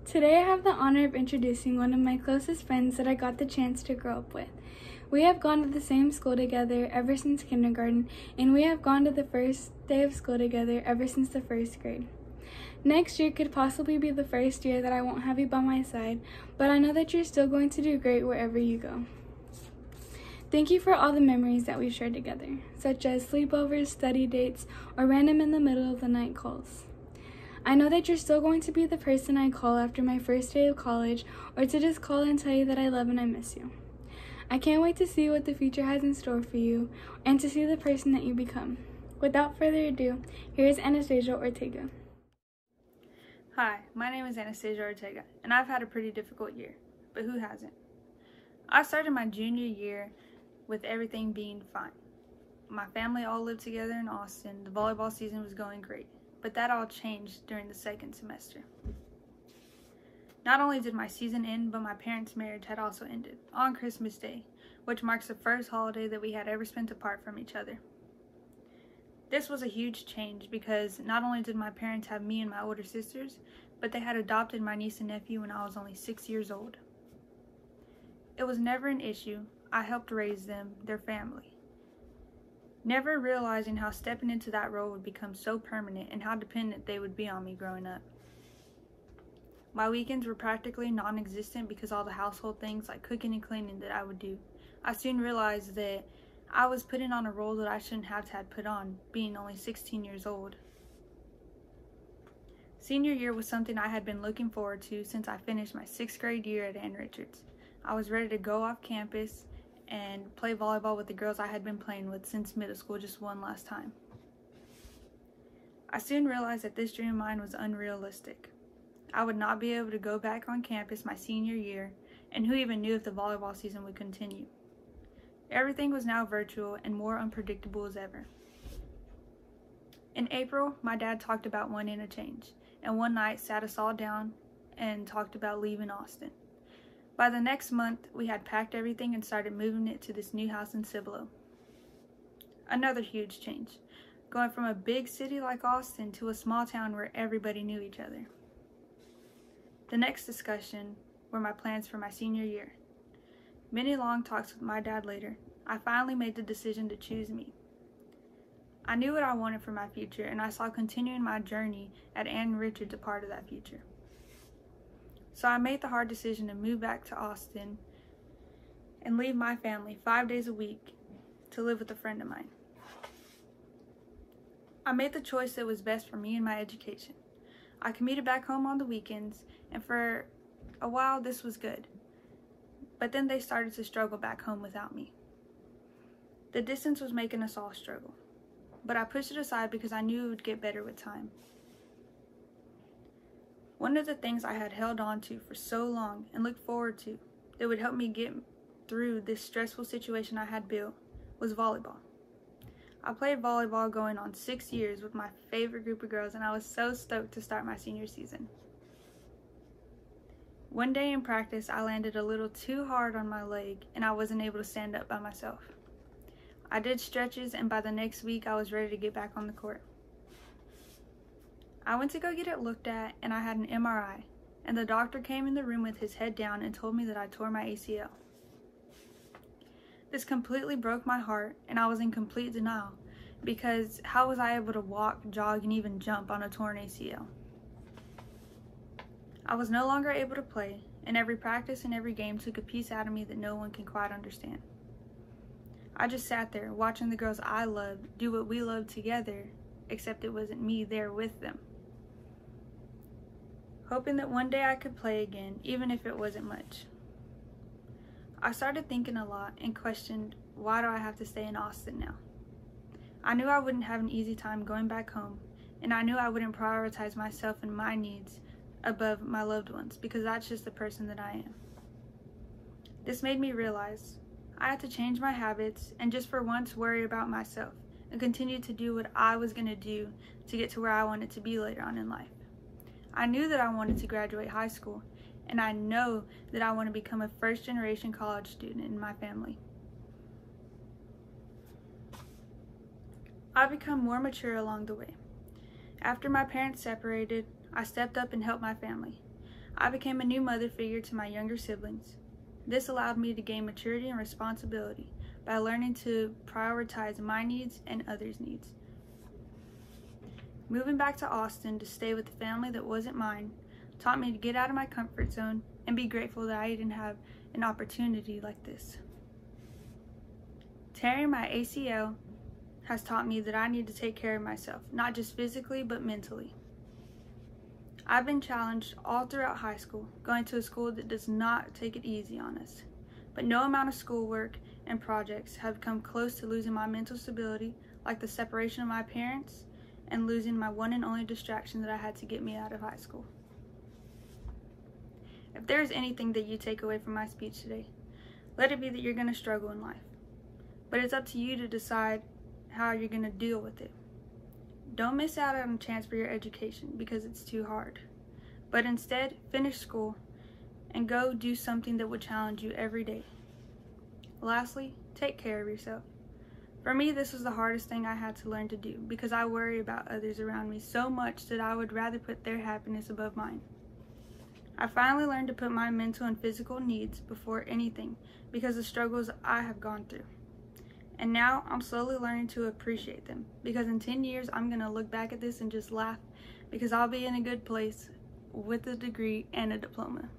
Today I have the honor of introducing one of my closest friends that I got the chance to grow up with. We have gone to the same school together ever since kindergarten, and we have gone to the first day of school together ever since the first grade. Next year could possibly be the first year that I won't have you by my side, but I know that you're still going to do great wherever you go. Thank you for all the memories that we've shared together, such as sleepovers, study dates, or random in the middle of the night calls. I know that you're still going to be the person I call after my first day of college, or to just call and tell you that I love and I miss you. I can't wait to see what the future has in store for you, and to see the person that you become. Without further ado, here is Anastacia Ortega. Hi, my name is Anastacia Ortega, and I've had a pretty difficult year, but who hasn't? I started my junior year with everything being fine. My family all lived together in Austin. The volleyball season was going great, but that all changed during the second semester. Not only did my season end, but my parents' marriage had also ended on Christmas Day, which marks the first holiday that we had ever spent apart from each other. This was a huge change because not only did my parents have me and my older sisters, but they had adopted my niece and nephew when I was only 6 years old. It was never an issue. I helped raise them, their family. Never realizing how stepping into that role would become so permanent and how dependent they would be on me growing up. My weekends were practically non-existent because all the household things like cooking and cleaning that I would do. I soon realized that I was putting on a role that I shouldn't have had put on, being only 16 years old. Senior year was something I had been looking forward to since I finished my 6th grade year at Ann Richards. I was ready to go off campus and play volleyball with the girls I had been playing with since middle school just one last time. I soon realized that this dream of mine was unrealistic. I would not be able to go back on campus my senior year, and who even knew if the volleyball season would continue. Everything was now virtual and more unpredictable as ever. In April, my dad talked about wanting a change, and one night sat us all down and talked about leaving Austin. By the next month, we had packed everything and started moving it to this new house in Cibolo. Another huge change, going from a big city like Austin to a small town where everybody knew each other. The next discussion were my plans for my senior year. Many long talks with my dad later, I finally made the decision to choose me. I knew what I wanted for my future, and I saw continuing my journey at Ann Richards a part of that future. So I made the hard decision to move back to Austin and leave my family 5 days a week to live with a friend of mine. I made the choice that was best for me and my education. I commuted back home on the weekends, and for a while this was good. But then they started to struggle back home without me. The distance was making us all struggle, but I pushed it aside because I knew it would get better with time. One of the things I had held on to for so long and looked forward to that would help me get through this stressful situation I had built was volleyball. I played volleyball going on 6 years with my favorite group of girls, and I was so stoked to start my senior season. One day in practice, I landed a little too hard on my leg and I wasn't able to stand up by myself. I did stretches, and by the next week I was ready to get back on the court. I went to go get it looked at, and I had an MRI, and the doctor came in the room with his head down and told me that I tore my ACL. This completely broke my heart, and I was in complete denial because how was I able to walk, jog, and even jump on a torn ACL? I was no longer able to play, and every practice and every game took a piece out of me that no one can quite understand. I just sat there watching the girls I loved do what we loved together, except it wasn't me there with them. Hoping that one day I could play again, even if it wasn't much. I started thinking a lot and questioned, why do I have to stay in Austin now? I knew I wouldn't have an easy time going back home, and I knew I wouldn't prioritize myself and my needs above my loved ones, because that's just the person that I am. This made me realize I had to change my habits and just for once worry about myself and continue to do what I was going to do to get to where I wanted to be later on in life. I knew that I wanted to graduate high school, and I know that I want to become a first-generation college student in my family. I've become more mature along the way. After my parents separated, I stepped up and helped my family. I became a new mother figure to my younger siblings. This allowed me to gain maturity and responsibility by learning to prioritize my needs and others' needs. Moving back to Austin to stay with the family that wasn't mine taught me to get out of my comfort zone and be grateful that I didn't have an opportunity like this. Tearing my ACL has taught me that I need to take care of myself, not just physically, but mentally. I've been challenged all throughout high school, going to a school that does not take it easy on us. But no amount of schoolwork and projects have come close to losing my mental stability, like the separation of my parents and losing my one and only distraction that I had to get me out of high school. If there is anything that you take away from my speech today, let it be that you're going to struggle in life. But it's up to you to decide how you're going to deal with it. Don't miss out on a chance for your education because it's too hard. But instead, finish school and go do something that will challenge you every day. Lastly, take care of yourself. For me, this was the hardest thing I had to learn to do because I worry about others around me so much that I would rather put their happiness above mine. I finally learned to put my mental and physical needs before anything because of the struggles I have gone through. And now I'm slowly learning to appreciate them because in 10 years I'm going to look back at this and just laugh because I'll be in a good place with a degree and a diploma.